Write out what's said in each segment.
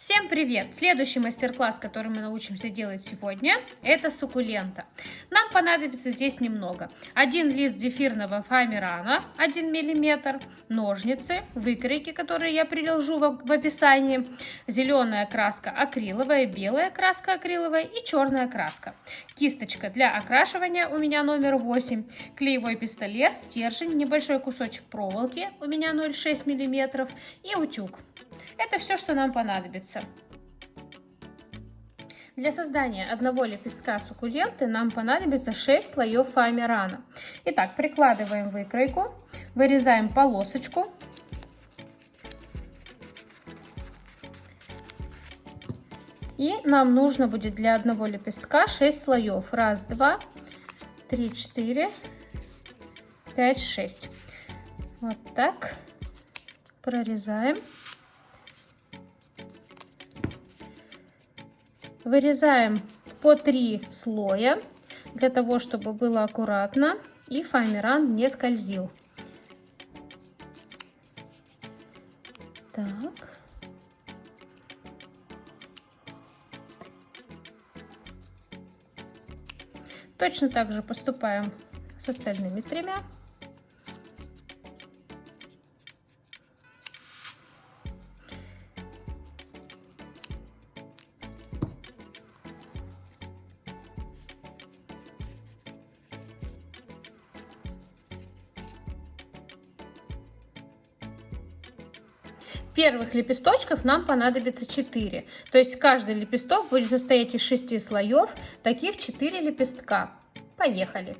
Всем привет! Следующий мастер-класс, который мы научимся делать сегодня, это суккулента. Нам понадобится здесь немного. Один лист зефирного фоамирана 1 мм, ножницы, выкройки, которые я приложу в описании, зеленая краска акриловая, белая краска акриловая и черная краска. Кисточка для окрашивания у меня номер 8, клеевой пистолет, стержень, небольшой кусочек проволоки у меня 0,6 мм и утюг. Это все, что нам понадобится. Для создания одного лепестка суккуленты нам понадобится 6 слоев фоамирана. Итак, прикладываем выкройку, вырезаем полосочку. И нам нужно будет для одного лепестка 6 слоев. 1, 2, 3, 4, 5, 6. Вот так. Прорезаем. Вырезаем по 3 слоя, для того, чтобы было аккуратно и фоамиран не скользил. Так. Точно так же поступаем с остальными 3. Первых лепесточков нам понадобится 4, то есть каждый лепесток будет состоять из 6 слоев, таких 4 лепестка. Поехали!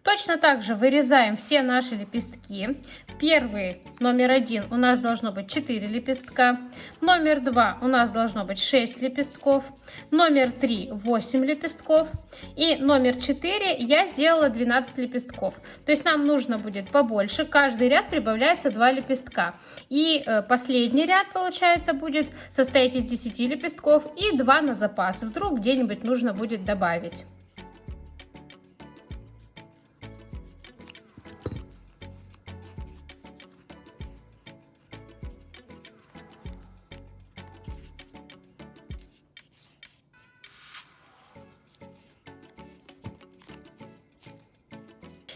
Точно так же вырезаем все наши лепестки. Первый, номер 1, у нас должно быть 4 лепестка. Номер 2 у нас должно быть 6 лепестков. Номер 3 8 лепестков. И номер 4 я сделала 12 лепестков. То есть нам нужно будет побольше. Каждый ряд прибавляется 2 лепестка. И последний ряд, получается, будет состоять из 10 лепестков и 2 на запас. Вдруг где-нибудь нужно будет добавить.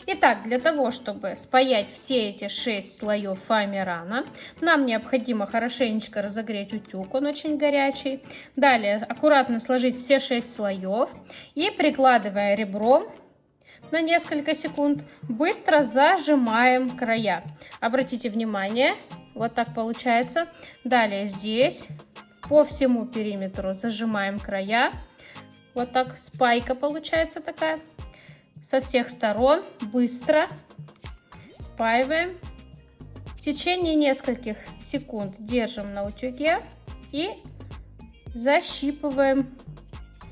Итак, для того, чтобы спаять все эти 6 слоев фоамирана, нам необходимо хорошенечко разогреть утюг, он очень горячий. Далее аккуратно сложить все 6 слоев и, прикладывая ребром на несколько секунд, быстро зажимаем края. Обратите внимание, вот так получается. Далее здесь по всему периметру зажимаем края. Вот так спайка получается такая. Со всех сторон быстро спаиваем. В течение нескольких секунд держим на утюге и защипываем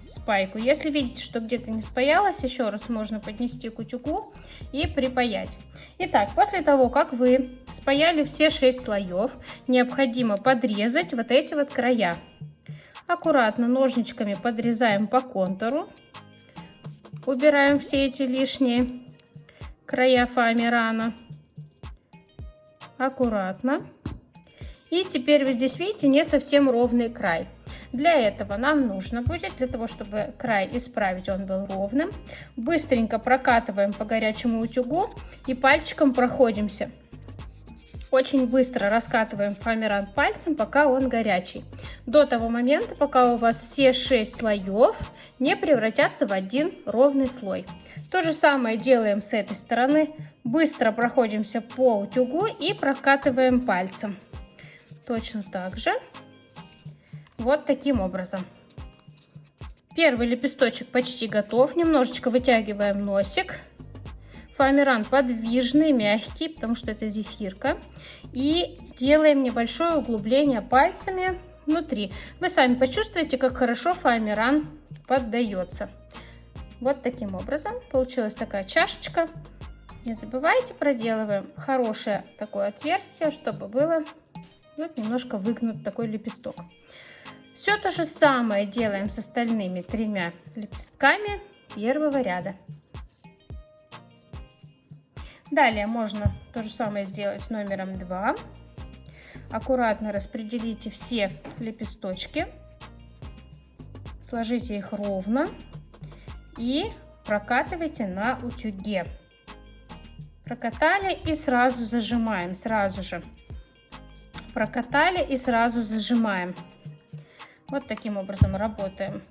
спайку. Если видите, что где-то не спаялось, еще раз можно поднести к утюгу и припаять. Итак, после того, как вы спаяли все 6 слоев, необходимо подрезать вот эти вот края. Аккуратно ножничками подрезаем по контуру. Убираем все эти лишние края фоамирана. Аккуратно. И теперь вы здесь видите не совсем ровный край. Для этого нам нужно будет, для того, чтобы край исправить, он был ровным, быстренько прокатываем по горячему утюгу и пальчиком проходимся. Очень быстро раскатываем фоамиран пальцем, пока он горячий. До того момента, пока у вас все 6 слоев не превратятся в один ровный слой. То же самое делаем с этой стороны. Быстро проходимся по утюгу и прокатываем пальцем. Точно так же. Вот таким образом. Первый лепесточек почти готов. Немножечко вытягиваем носик. Фоамиран подвижный, мягкий, потому что это зефирка. И делаем небольшое углубление пальцами внутри. Вы сами почувствуете, как хорошо фоамиран поддается. Вот таким образом получилась такая чашечка. Не забывайте, проделываем хорошее такое отверстие, чтобы было вот немножко выгнут такой лепесток. Все то же самое делаем с остальными 3 лепестками первого ряда. Далее можно то же самое сделать с номером 2. Аккуратно распределите все лепесточки, сложите их ровно и прокатывайте на утюге. Прокатали и сразу зажимаем, сразу же. Прокатали и сразу зажимаем. Вот таким образом работаем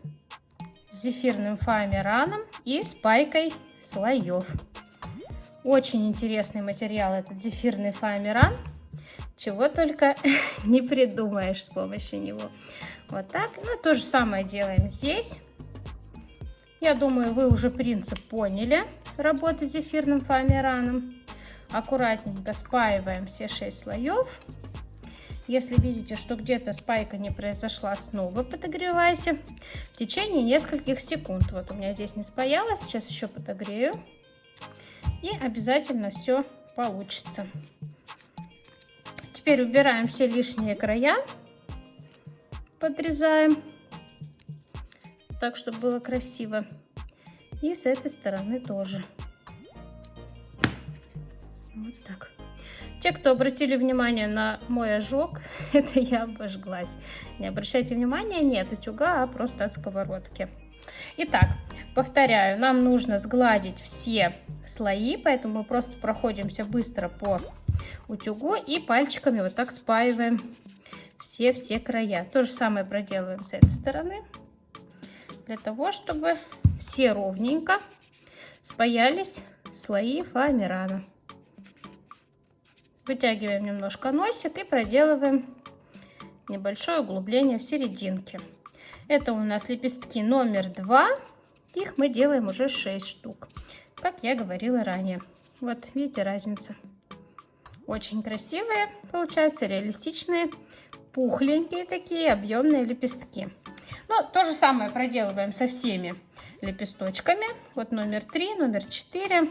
с зефирным фоамираном и спайкой слоев. Очень интересный материал этот зефирный фоамиран. Чего только не придумаешь с помощью него. Вот так. Ну, то же самое делаем здесь. Я думаю, вы уже принцип поняли работы с зефирным фоамираном. Аккуратненько спаиваем все 6 слоев. Если видите, что где-то спайка не произошла, снова подогревайте в течение нескольких секунд. Вот у меня здесь не спаялось, сейчас еще подогрею. И обязательно все получится. Теперь убираем все лишние края, подрезаем, так, чтобы было красиво. И с этой стороны тоже. Вот так. Те, кто обратили внимание на мой ожог, это я обожглась. Не обращайте внимания, не от утюга, а просто от сковородки. Итак, повторяю, нам нужно сгладить все слои, поэтому мы просто проходимся быстро по утюгу и пальчиками вот так спаиваем все края. То же самое проделываем с этой стороны, для того, чтобы все ровненько спаялись слои фоамирана. Вытягиваем немножко носик и проделываем небольшое углубление в серединке. Это у нас лепестки номер 2. Их мы делаем уже 6 штук, как я говорила ранее. Вот видите разницу. Очень красивые получаются, реалистичные, пухленькие такие, объемные лепестки. Ну, то же самое проделываем со всеми лепесточками. Вот номер 3, номер 4.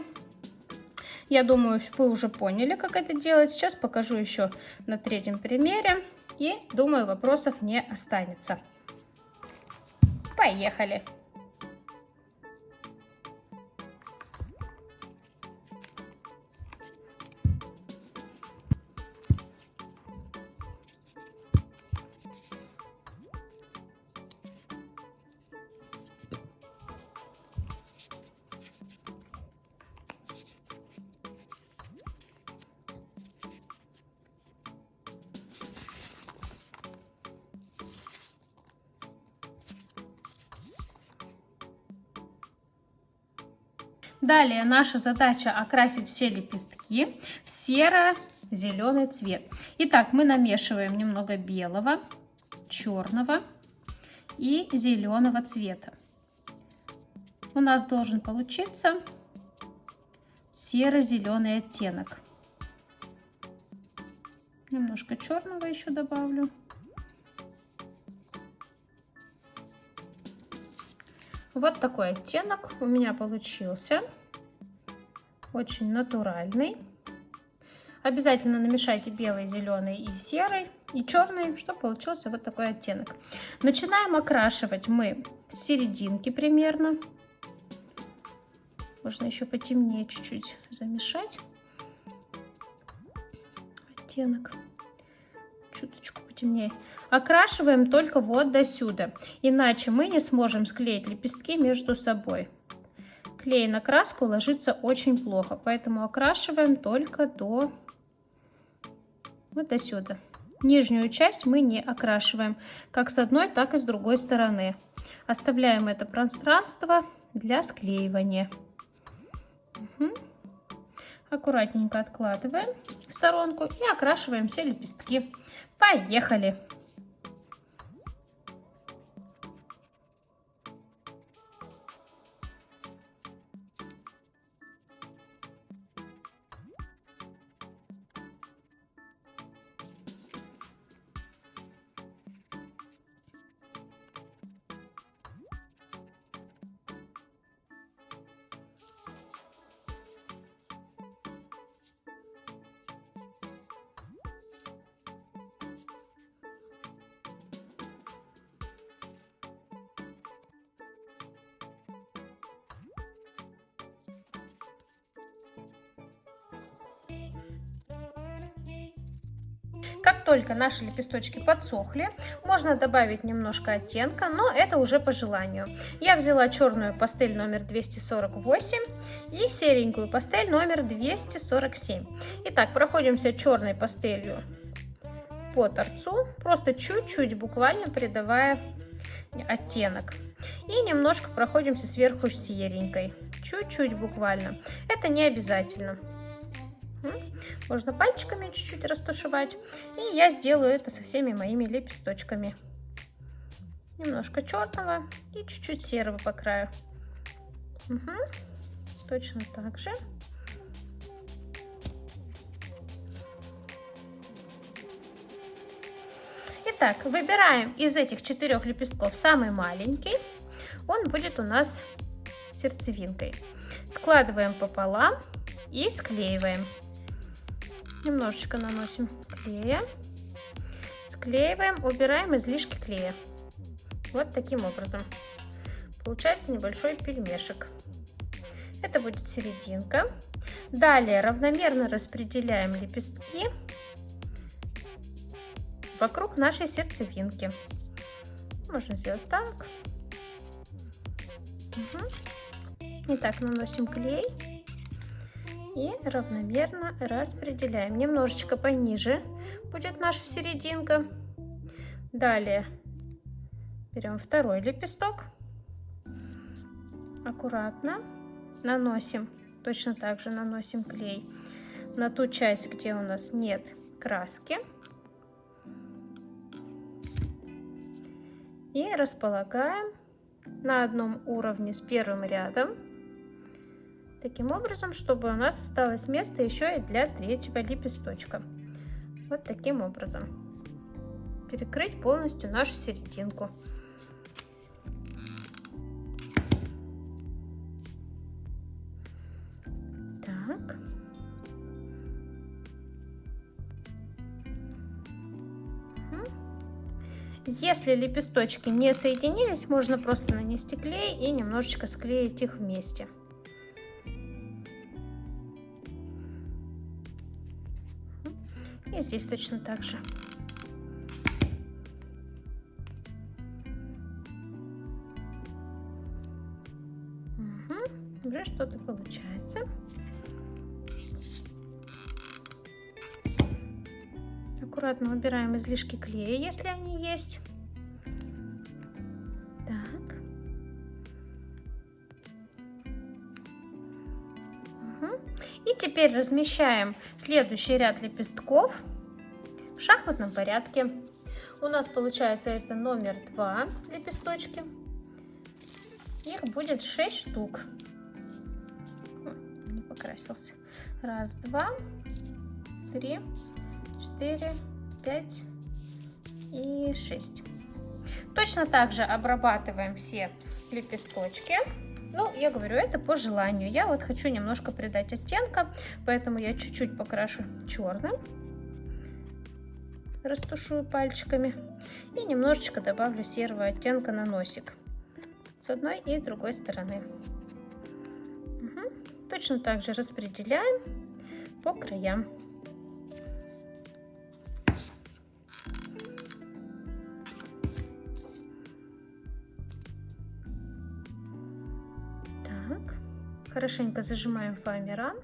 Я думаю, вы уже поняли, как это делать. Сейчас покажу еще на 3-м примере. И думаю, вопросов не останется. Поехали! Далее наша задача окрасить все лепестки в серо-зеленый цвет. Итак, мы намешиваем немного белого, черного и зеленого цвета. У нас должен получиться серо-зеленый оттенок. Немножко черного еще добавлю. Вот такой оттенок у меня получился. Очень натуральный. Обязательно намешайте белый, зеленый и серый, и черный, чтобы получился вот такой оттенок. Начинаем окрашивать мы с серединки примерно. Можно еще потемнее чуть-чуть замешать оттенок. Чуточку потемнее. Окрашиваем только вот до сюда, иначе мы не сможем склеить лепестки между собой. Клей на краску ложится очень плохо, поэтому окрашиваем только вот до сюда. Нижнюю часть мы не окрашиваем, как с одной, так и с другой стороны. Оставляем это пространство для склеивания. Аккуратненько откладываем в сторонку и окрашиваем все лепестки. Поехали! Как только наши лепесточки подсохли, можно добавить немножко оттенка, но это уже по желанию. Я взяла черную пастель номер 248 и серенькую пастель номер 247. Итак, проходимся черной пастелью по торцу, просто чуть-чуть буквально придавая оттенок. И немножко проходимся сверху серенькой, чуть-чуть буквально. Это не обязательно. Можно пальчиками чуть-чуть растушевать. И я сделаю это со всеми моими лепесточками. Немножко черного и чуть-чуть серого по краю. Точно так же. Итак, выбираем из этих 4 лепестков самый маленький. Он будет у нас сердцевинкой. Складываем пополам и склеиваем. Немножечко наносим клея. Склеиваем, убираем излишки клея. Вот таким образом. Получается небольшой пельмешек. Это будет серединка. Далее равномерно распределяем лепестки вокруг нашей сердцевинки. Можно сделать так. Итак, наносим клей и равномерно распределяем. Немножечко пониже будет наша серединка. Далее берем второй лепесток. Аккуратно наносим, точно так же наносим клей на ту часть, где у нас нет краски. И располагаем на одном уровне с первым рядом. Таким образом, чтобы у нас осталось место еще и для третьего лепесточка. Вот таким образом. Перекрыть полностью нашу серединку. Так. Если лепесточки не соединились, можно просто нанести клей и немножечко склеить их вместе. И здесь точно так же. Уже что-то получается. Аккуратно убираем излишки клея, если они есть. Так. И теперь размещаем следующий ряд лепестков в шахматном порядке. У нас получается это номер 2 лепесточки. Их будет 6 штук. Не покрасился. 1, 2, 3, 4, 5 и 6. Точно так же обрабатываем все лепесточки. Ну, я говорю, это по желанию. Я вот хочу немножко придать оттенка, поэтому я чуть-чуть покрашу черным. Растушую пальчиками. И немножечко добавлю серого оттенка на носик. С одной и другой стороны. Точно так же распределяем по краям. Так, хорошенько зажимаем фоамиран.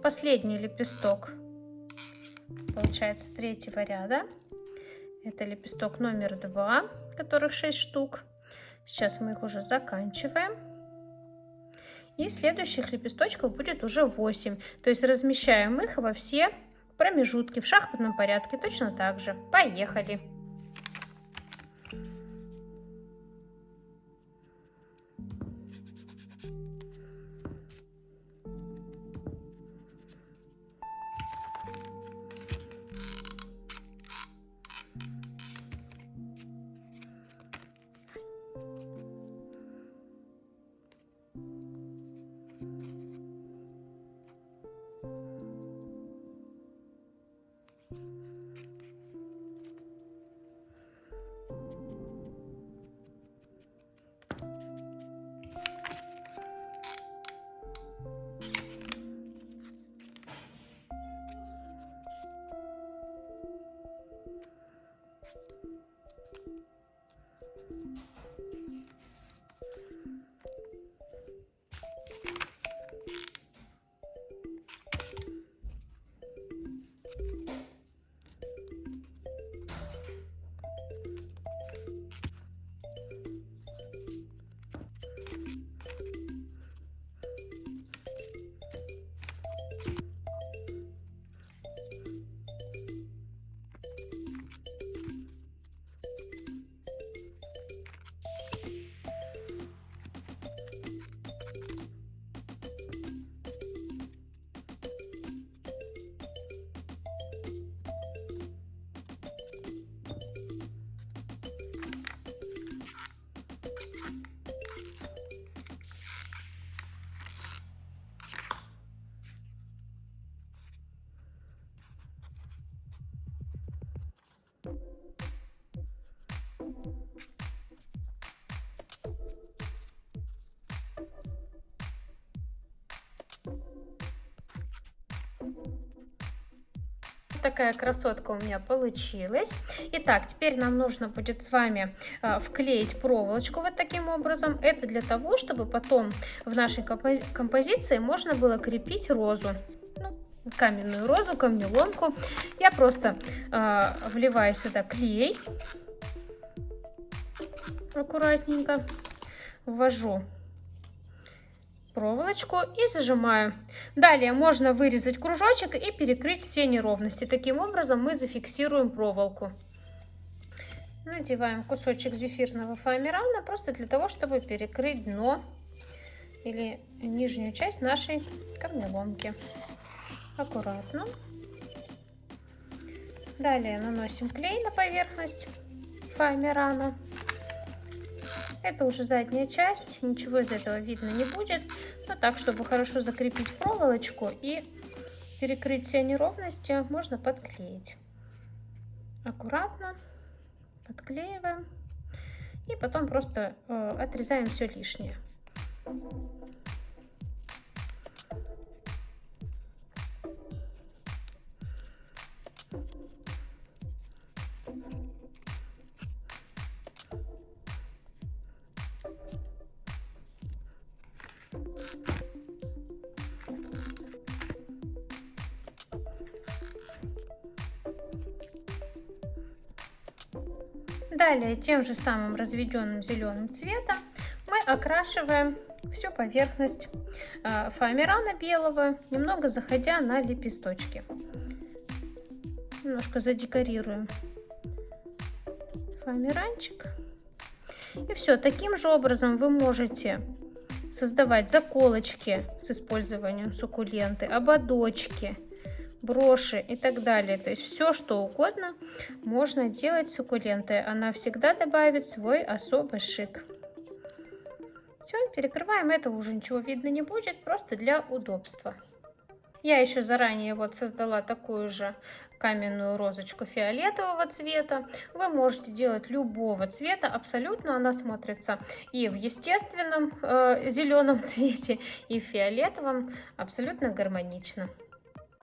Последний лепесток получается с третьего ряда. Это лепесток номер 2, которых 6 штук. Сейчас мы их уже заканчиваем. И следующих лепесточков будет уже 8. То есть размещаем их во все промежутки в шахматном порядке. Точно так же. Поехали! Такая красотка у меня получилась. Итак, теперь нам нужно будет с вами вклеить проволочку вот таким образом. Это для того, чтобы потом в нашей композиции можно было крепить розу. Каменную розу, камнеломку. Я просто вливаю сюда клей. Аккуратненько ввожу проволочку и зажимаю. Далее можно вырезать кружочек и перекрыть все неровности. Таким образом мы зафиксируем проволоку. Надеваем кусочек зефирного фоамирана просто для того, чтобы перекрыть дно или нижнюю часть нашей камнеломки. Аккуратно. Далее наносим клей на поверхность фоамирана. Это уже задняя часть, ничего из этого видно не будет. Но так, чтобы хорошо закрепить проволочку и перекрыть все неровности, можно подклеить. Аккуратно подклеиваем и потом просто отрезаем все лишнее. Далее тем же самым разведенным зеленым цветом мы окрашиваем всю поверхность фоамирана белого, немного заходя на лепесточки. Немножко задекорируем фоамиранчик. И все, таким же образом вы можете создавать заколочки с использованием суккуленты, ободочки, броши и так далее. То есть все, что угодно можно делать с суккулентой. Она всегда добавит свой особый шик. Все, перекрываем. Это уже ничего видно не будет, просто для удобства. Я еще заранее вот создала такую же каменную розочку фиолетового цвета. Вы можете делать любого цвета, абсолютно она смотрится и в естественном зеленом цвете, и в фиолетовом абсолютно гармонично.